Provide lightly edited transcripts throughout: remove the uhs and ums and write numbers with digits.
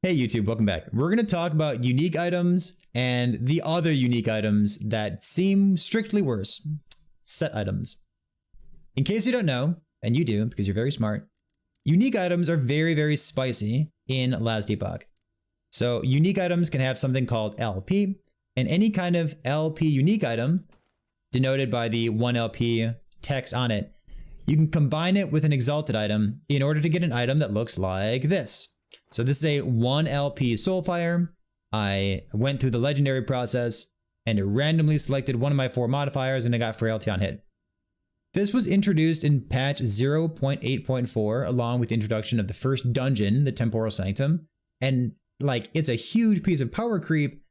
Hey YouTube, welcome back. We're going to talk about unique items and the other unique items that seem strictly worse. Set items. In case you don't know, and you do because you're very smart, unique items are very, very spicy in Last Epoch. So unique items can have something called LP, and any kind of LP unique item, denoted by the 1LP text on it, you can combine it with an exalted item in order to get an item that looks like this. So this is a 1LP Soulfire. I went through the legendary process and it randomly selected one of my 4 modifiers and I got frailty on hit. This was introduced in patch 0.8.4 along with the introduction of the first dungeon, the Temporal Sanctum. And like, it's a huge piece of power creep.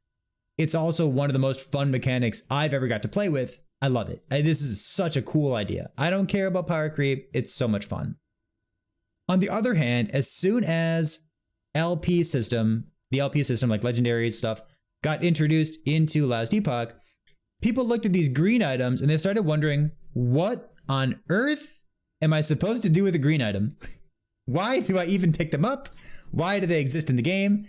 It's also one of the most fun mechanics I've ever got to play with. I love it. This is such a cool idea. I don't care about power creep. It's so much fun. On the other hand, as soon as the LP system like legendary stuff got introduced into Last Epoch, people looked at these green items and they started wondering, what on earth am I supposed to do with a green item? Why do I even pick them up? Why do they exist in the game?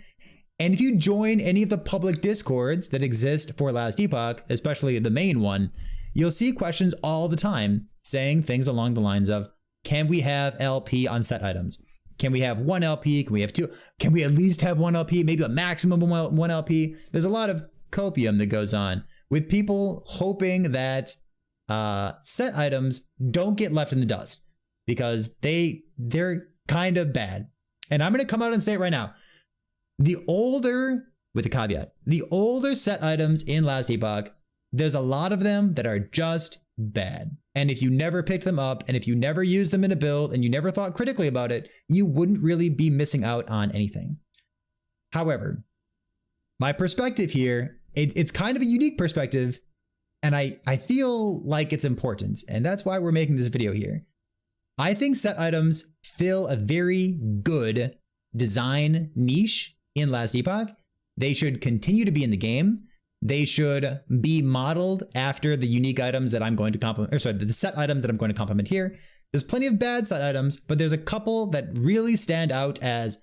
And if you join any of the public discords that exist for Last Epoch, especially the main one, you'll see questions all the time saying things along the lines of, can we have LP on set items? Can we have 1 LP? Can we have 2? Can we at least have 1 LP? Maybe a maximum of 1 LP? There's a lot of copium that goes on with people hoping that set items don't get left in the dust because they're kind of bad. And I'm going to come out and say it right now. The older set items in Last Epoch, there's a lot of them that are just bad. And if you never picked them up and if you never used them in a build and you never thought critically about it, you wouldn't really be missing out on anything. However, my perspective here, it's kind of a unique perspective and I feel like it's important. And that's why we're making this video here. I think set items fill a very good design niche in Last Epoch. They should continue to be in the game. They should be modeled after the unique items that I'm going to compliment, or sorry, the set items that I'm going to compliment here. There's plenty of bad set items, but there's a couple that really stand out as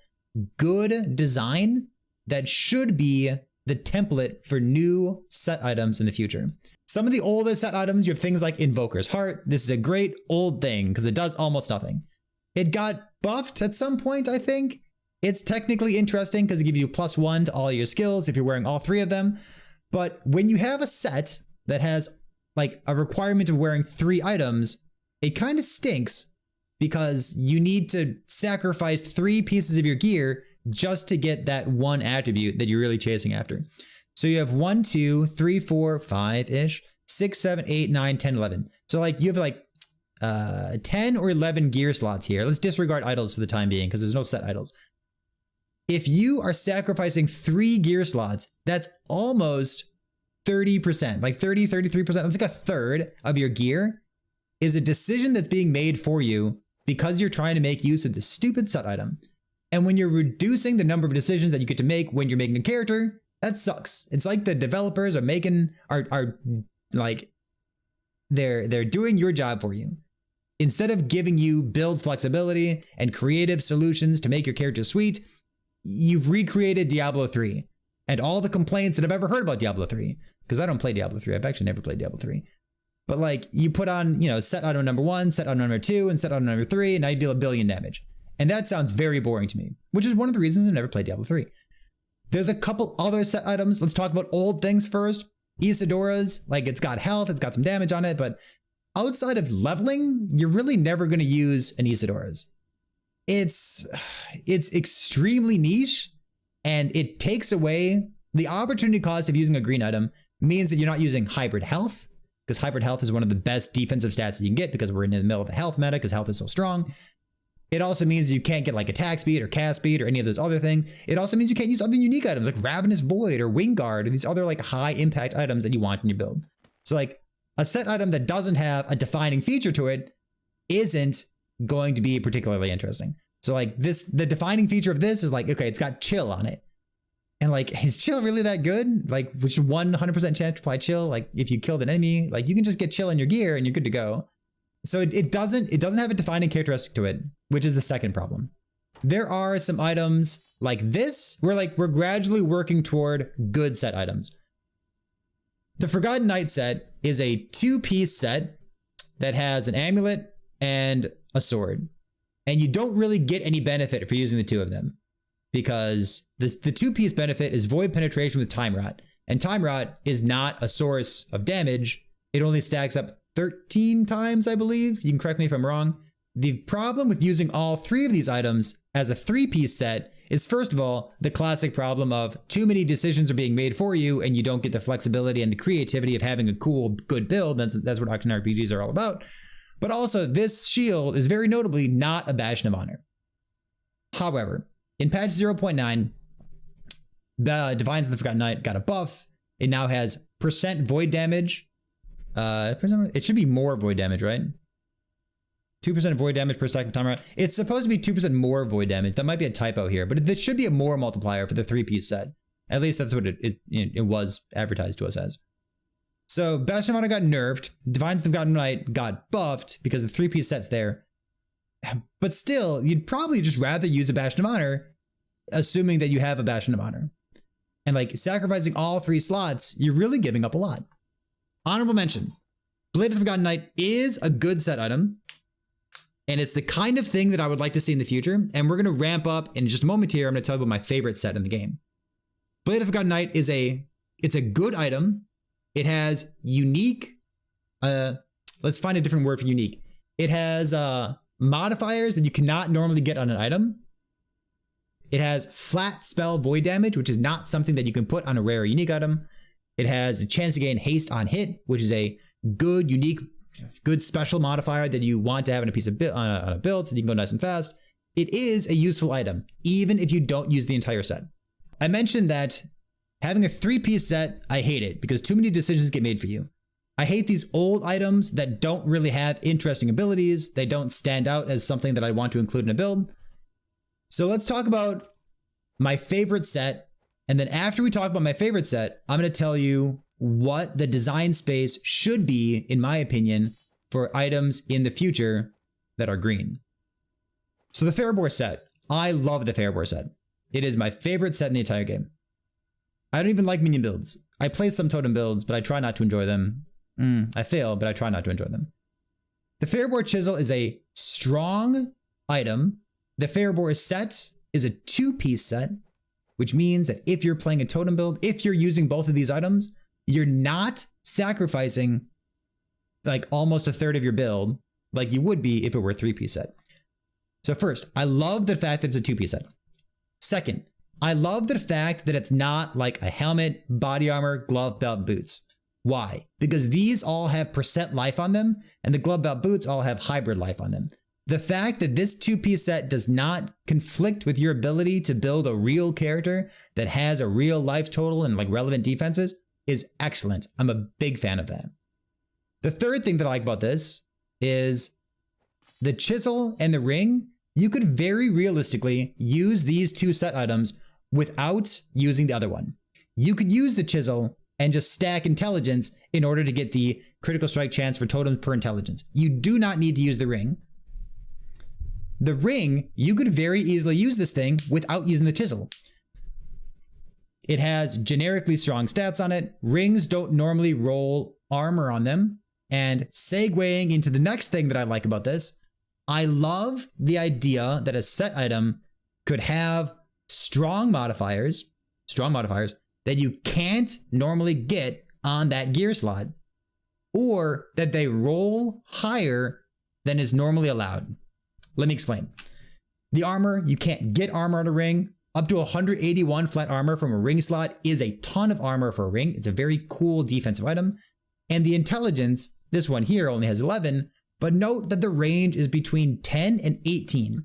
good design that should be the template for new set items in the future. Some of the older set items, you have things like Invoker's Heart. This is a great old thing because it does almost nothing. It got buffed at some point, I think. It's technically interesting because it gives you +1 to all your skills if you're wearing all 3 of them. But when you have a set that has like a requirement of wearing 3 items, it kind of stinks because you need to sacrifice 3 pieces of your gear just to get that one attribute that you're really chasing after. So you have 1, 2, 3, 4, 5-ish, 6, 7, 8, 9, 10, 11. So like you have like 10 or 11 gear slots here. Let's disregard idols for the time being because there's no set idols. If you are sacrificing 3 gear slots, that's almost 30%, like 30, 33%. That's like a third of your gear is a decision that's being made for you because you're trying to make use of this stupid set item. And when you're reducing the number of decisions that you get to make when you're making a character, that sucks. It's like the developers are like, they're doing your job for you. Instead of giving you build flexibility and creative solutions to make your character sweet, you've recreated Diablo 3 and all the complaints that I've ever heard about Diablo 3, because I don't play Diablo 3. I've actually never played Diablo 3. But like you put on, set item number 1, set item number 2, and set item number 3, and now you deal 1 billion damage. And that sounds very boring to me, which is one of the reasons I've never played Diablo 3. There's a couple other set items. Let's talk about old things first. Isidora's, like it's got health, it's got some damage on it, but outside of leveling, you're really never going to use an Isidora's. It's extremely niche and it takes away the opportunity cost of using a green item means that you're not using hybrid health because hybrid health is one of the best defensive stats that you can get because we're in the middle of a health meta because health is so strong. It also means you can't get like attack speed or cast speed or any of those other things. It also means you can't use other unique items like Ravenous Void or Wingguard or these other like high impact items that you want in your build. So like a set item that doesn't have a defining feature to it isn't going to be particularly interesting. So like the defining feature of this is like, okay, it's got chill on it. And like, is chill really that good? Like, which 100% chance to apply chill? Like if you killed an enemy, like you can just get chill in your gear and you're good to go. So it doesn't have a defining characteristic to it, which is the second problem. There are some items like this, we're gradually working toward good set items. The Forgotten Knight set is a 2-piece set that has an amulet and a sword. And you don't really get any benefit for using the two of them, because the 2-piece benefit is Void Penetration with Time Rot. And Time Rot is not a source of damage. It only stacks up 13 times, I believe. You can correct me if I'm wrong. The problem with using all 3 of these items as a 3-piece set is, first of all, the classic problem of too many decisions are being made for you and you don't get the flexibility and the creativity of having a cool, good build. That's what Octane RPGs are all about. But also, this shield is very notably not a Bastion of Honor. However, in patch 0.9, the Divines of the Forgotten Knight got a buff. It now has % void damage. It should be more void damage, right? 2% void damage per stack of timer. It's supposed to be 2% more void damage. That might be a typo here, but this should be a more multiplier for the 3-piece set. At least that's what it was advertised to us as. So Bastion of Honor got nerfed. Divines of the Forgotten Knight got buffed because the 3-piece set's there. But still, you'd probably just rather use a Bastion of Honor, assuming that you have a Bastion of Honor. And like sacrificing all 3 slots, you're really giving up a lot. Honorable mention. Blade of the Forgotten Knight is a good set item. And it's the kind of thing that I would like to see in the future. And we're going to ramp up in just a moment here. I'm going to tell you about my favorite set in the game. Blade of the Forgotten Knight is it's a good item. It has unique, let's find a different word for unique. It has modifiers that you cannot normally get on an item. It has flat spell void damage, which is not something that you can put on a rare or unique item. It has a chance to gain haste on hit, which is a good, unique, good special modifier that you want to have in a piece of on a build so you can go nice and fast. It is a useful item, even if you don't use the entire set. I mentioned that having a 3-piece set, I hate it because too many decisions get made for you. I hate these old items that don't really have interesting abilities. They don't stand out as something that I want to include in a build. So let's talk about my favorite set. And then after we talk about my favorite set, I'm going to tell you what the design space should be, in my opinion, for items in the future that are green. So the Fairboar set. I love the Fairboar set. It is my favorite set in the entire game. I don't even like minion builds. I play some totem builds, but I try not to enjoy them. I fail, but I try not to enjoy them. The Fairboar Chisel is a strong item. The Fairboar set is a 2-piece set, which means that if you're playing a totem build, if you're using both of these items, you're not sacrificing like almost a third of your build like you would be if it were a 3-piece set. So first, I love the fact that it's a 2-piece set. Second, I love the fact that it's not like a helmet, body armor, glove, belt, boots. Why? Because these all have % life on them, and the glove, belt, boots all have hybrid life on them. The fact that this 2-piece set does not conflict with your ability to build a real character that has a real life total and like relevant defenses is excellent. I'm a big fan of that. The third thing that I like about this is the chisel and the ring. You could very realistically use these 2 set items without using the other one. You could use the chisel and just stack intelligence in order to get the critical strike chance for totems per intelligence. You do not need to use the ring. The ring, you could very easily use this thing without using the chisel. It has generically strong stats on it. Rings don't normally roll armor on them. And segueing into the next thing that I like about this, I love the idea that a set item could have strong modifiers that you can't normally get on that gear slot, or that they roll higher than is normally allowed. Let me explain. The armor, you can't get armor on a ring. Up to 181 flat armor from a ring slot is a ton of armor for a ring. It's a very cool defensive item. And the intelligence, this one here only has 11, but note that the range is between 10 and 18.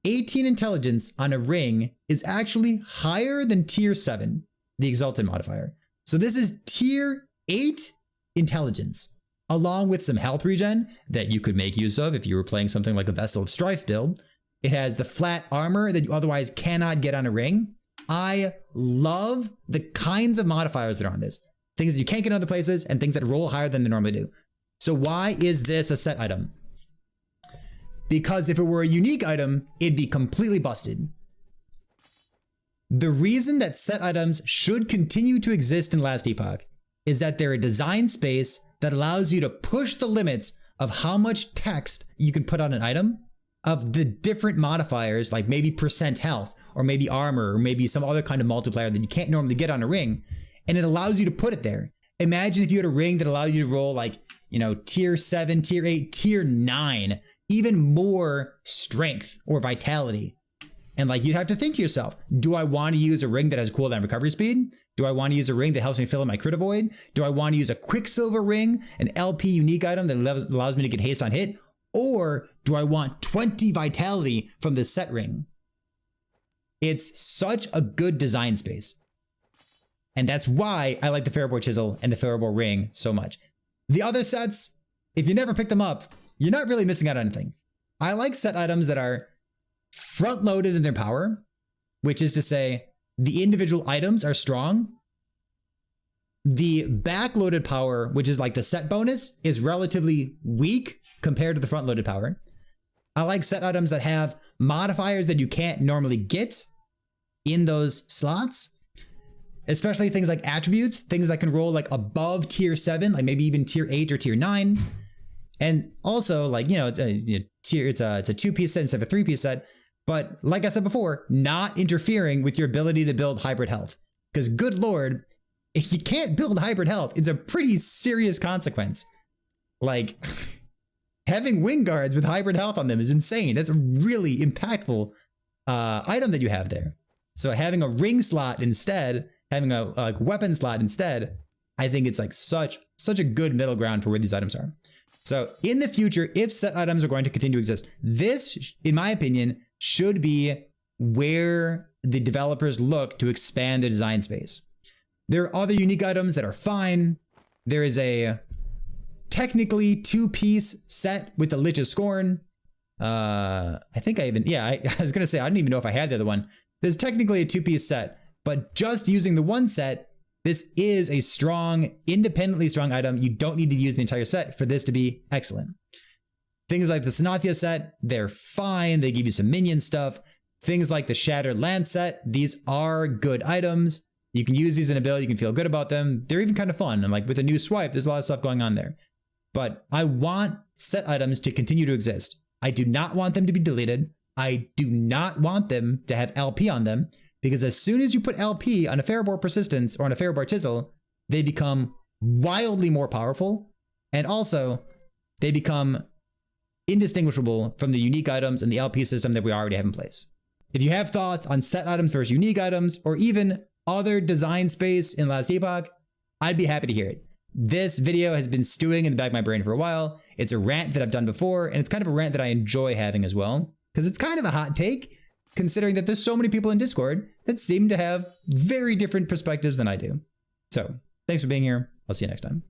18 intelligence on a ring is actually higher than tier 7, the Exalted modifier. So this is tier 8 intelligence, along with some health regen that you could make use of if you were playing something like a Vessel of Strife build. It has the flat armor that you otherwise cannot get on a ring. I love the kinds of modifiers that are on this. Things that you can't get in other places and things that roll higher than they normally do. So why is this a set item? Because if it were a unique item, it'd be completely busted. The reason that set items should continue to exist in Last Epoch is that they're a design space that allows you to push the limits of how much text you can put on an item, of the different modifiers, like maybe percent health, or maybe armor, or maybe some other kind of multiplier that you can't normally get on a ring, and it allows you to put it there. Imagine if you had a ring that allowed you to roll like, you know, tier 7, tier 8, tier 9, even more strength or vitality. And like, you'd have to think to yourself, do I want to use a ring that has cooldown recovery speed? Do I want to use a ring that helps me fill in my crit avoid? Do I want to use a Quicksilver ring, an LP unique item that allows me to get haste on hit? Or do I want 20 vitality from the set ring? It's such a good design space. And that's why I like the Ferrobore Chisel and the Ferrobore Ring so much. The other sets, if you never pick them up, you're not really missing out on anything. I like set items that are front-loaded in their power, which is to say the individual items are strong. The back-loaded power, which is like the set bonus, is relatively weak compared to the front-loaded power. I like set items that have modifiers that you can't normally get in those slots, especially things like attributes, things that can roll like above tier 7, like maybe even tier 8 or tier 9. And also, like, you know, it's a two-piece set instead of a three-piece set. But like I said before, not interfering with your ability to build hybrid health. Because good lord, if you can't build hybrid health, it's a pretty serious consequence. Like, having wing guards with hybrid health on them is insane. That's a really impactful item that you have there. So having a ring slot instead, having a weapon slot instead, I think it's like such a good middle ground for where these items are. So in the future, if set items are going to continue to exist, this, in my opinion, should be where the developers look to expand the design space. There are other unique items that are fine. There is a technically two-piece set with the Lich of Scorn. I think I was going to say, I didn't even know if I had the other one. There's technically a two-piece set, but just using the one set, this is a strong, independently strong item. You don't need to use the entire set for this to be excellent. Things like the Sanathia set, they're fine. They give you some minion stuff. Things like the Shattered Lance set, these are good items. You can use these in a build. You can feel good about them. They're even kind of fun. And like with a new swipe, there's a lot of stuff going on there. But I want set items to continue to exist. I do not want them to be deleted. I do not want them to have LP on them, because as soon as you put LP on a Ferrobore Persistence or on a Ferrobore Chisel, they become wildly more powerful. And also, they become indistinguishable from the unique items and the LP system that we already have in place. If you have thoughts on set items versus unique items, or even other design space in Last Epoch, I'd be happy to hear it. This video has been stewing in the back of my brain for a while. It's a rant that I've done before, and it's kind of a rant that I enjoy having as well, because it's kind of a hot take, considering that there's so many people in Discord that seem to have very different perspectives than I do. So, thanks for being here. I'll see you next time.